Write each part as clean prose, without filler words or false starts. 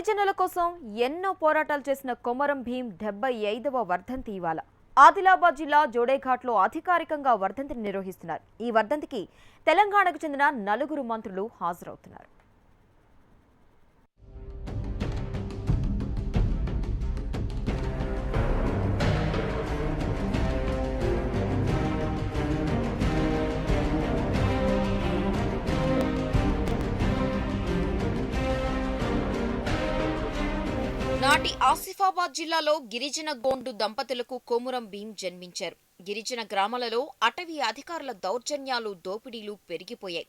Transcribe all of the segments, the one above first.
గిరిజనుల కోసం ఎన్నో పోరాటాలు చేసిన కొమరం భీం 75వ వర్ధంతి ఇవాళ ఆదిలాబాద్ జిల్లా జోడేఘాట్లో అధికారికంగా వర్ధంతిని నిర్వహిస్తున్నారు. ఈ వర్ధంతికి తెలంగాణకు చెందిన 4 మంత్రులు హాజరవుతున్నారు. నాటి ఆసిఫాబాద్ జిల్లాలో గిరిజన గోండు దంపతులకు కొమురం భీం జన్మించారు. గిరిజన గ్రామాలలో అటవీ అధికారుల దౌర్జన్యాలు, దోపిడీలు పెరిగిపోయాయి.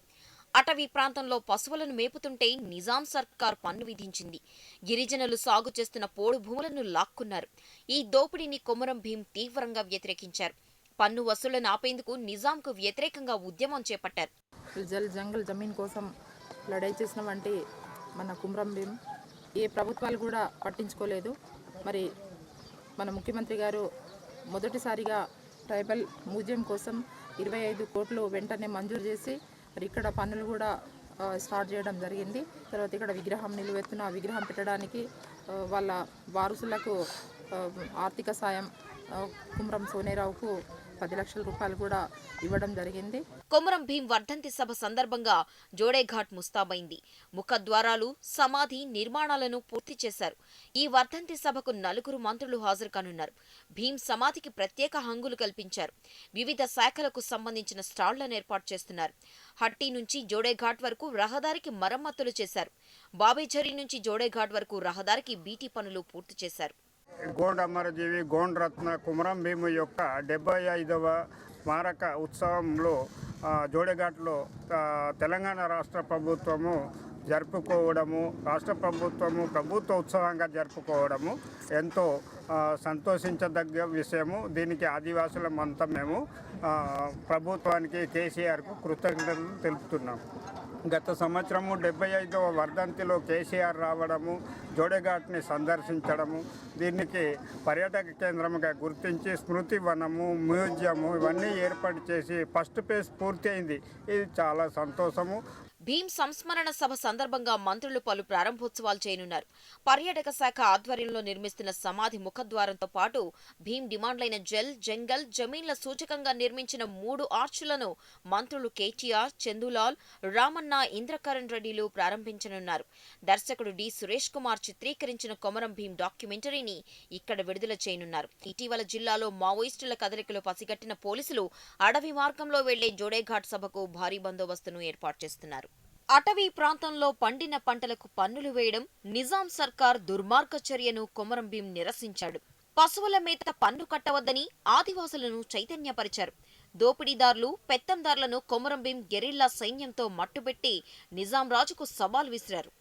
అటవీ ప్రాంతంలో పశువులను మేపుతుంటే నిజాం సర్కార్ పన్ను విధించింది. గిరిజనులు సాగు చేస్తున్న పోడు భూములను లాక్కున్నారు. ఈ దోపిడీని కొమురం భీం తీవ్రంగా వ్యతిరేకించారు. పన్ను వసూళ్లను ఆపేందుకు నిజాంకు వ్యతిరేకంగా ఉద్యమం చేపట్టారు. జంగల్ జమీన్ కోసం లడై చేసిన వంటి మన కొమురం భీం ఏ ప్రభుత్వాలు కూడా పట్టించుకోలేదు. మరి మన ముఖ్యమంత్రి గారు మొదటిసారిగా ట్రైబల్ మ్యూజియం కోసం 25 కోట్లు వెంటనే మంజూరు చేసి మరి ఇక్కడ పనులు కూడా స్టార్ట్ చేయడం జరిగింది. తర్వాత ఇక్కడ విగ్రహం నిలువెత్తున విగ్రహం పెట్టడానికి వాళ్ళ వారసులకు ఆర్థిక సాయం కుమ్రం సోనేరావుకు 10 లక్షల రూపాయలు కూడా ఇవ్వడం జరిగింది. కొమురం భీం వర్ధంతి సభ సందర్భంగా జోడేఘాట్ ముస్తాబైంది. ముఖద్వారాలు, సమాధి నిర్మాణాలను పూర్తి చేశారు. ఈ వర్ధంతి సభకు 4 మంత్రులు హాజరు కానున్నారు. భీం సమాధికి ప్రత్యేక హంగులు కల్పించారు. వివిధ శాఖలకు సంబంధించిన స్టాళ్లను ఏర్పాటు చేస్తున్నారు. హట్టి నుంచి జోడేఘాట్ వరకు రహదారికి మరమ్మతులు చేశారు. బాబేఝరీ నుంచి జోడేఘాట్ వరకు రహదారికి బీటీ పనులు పూర్తి చేశారు. గోండ్ అమరజీవి గోండ్ రత్న కొమురం భీం యొక్క 75వ స్మారక ఉత్సవంలో జోడేఘాట్లో తెలంగాణ రాష్ట్ర ప్రభుత్వము జరుపుకోవడము, రాష్ట్ర ప్రభుత్వము ప్రభుత్వ ఉత్సవంగా జరుపుకోవడము ఎంతో సంతోషించదగ్గ విషయము. దీనికి ఆదివాసులమంతా మేము ప్రభుత్వానికి, కేసీఆర్కు కృతజ్ఞతలు తెలుపుతున్నాము. గత సంవత్సరము 75వ వర్ధంతిలో కేసీఆర్ రావడము, జోడేఘాట్ని సందర్శించడము, దీనికి పర్యాటక కేంద్రంగా గుర్తించి స్మృతి వనము, మ్యూజియము ఇవన్నీ ఏర్పాటు చేసి ఫస్ట్ ఫేజ్ పూర్తి అయింది. ఇది చాలా సంతోషము. భీం సంస్మరణ సభ సందర్భంగా మంత్రులు పలు ప్రారంభోత్సవాలు చేయనున్నారు. పర్యాటక శాఖ ఆధ్వర్యంలో నిర్మిస్తున్న సమాధి ముఖద్వారంతో పాటు భీం డిమాండ్లైన జంగల్ జమీన్ల సూచకంగా నిర్మించిన 3 ఆర్చులను మంత్రులు కేటీఆర్, చందులాల్, రామన్న, ఇంద్రకరణ్ రెడ్డిలు ప్రారంభించనున్నారు. దర్శకుడు డి. సురేష్ కుమార్ చిత్రీకరించిన కొమరం భీం డాక్యుమెంటరీని ఇక్కడ విడుదల చేయనున్నారు. ఇటీవల జిల్లాలో మావోయిస్టుల కదలికలు పసిగట్టిన పోలీసులు అడవి మార్గంలో వెళ్లే జోడేఘాట్ సభకు భారీ బందోబస్తును ఏర్పాటు చేస్తున్నారు. అటవీ ప్రాంతంలో పండిన పంటలకు పన్నులు వేయడం నిజాం సర్కార్ దుర్మార్గ చర్యను కొమరం భీం నిరసించాడు. పశువుల మేత పన్ను కట్టవద్దని ఆదివాసులను చైతన్యపరిచారు. దోపిడీదారులు, పెత్తందారులను కొమరం భీం గెరిల్లా సైన్యంతో మట్టుబెట్టి నిజాం రాజుకు సవాల్ విసిరారు.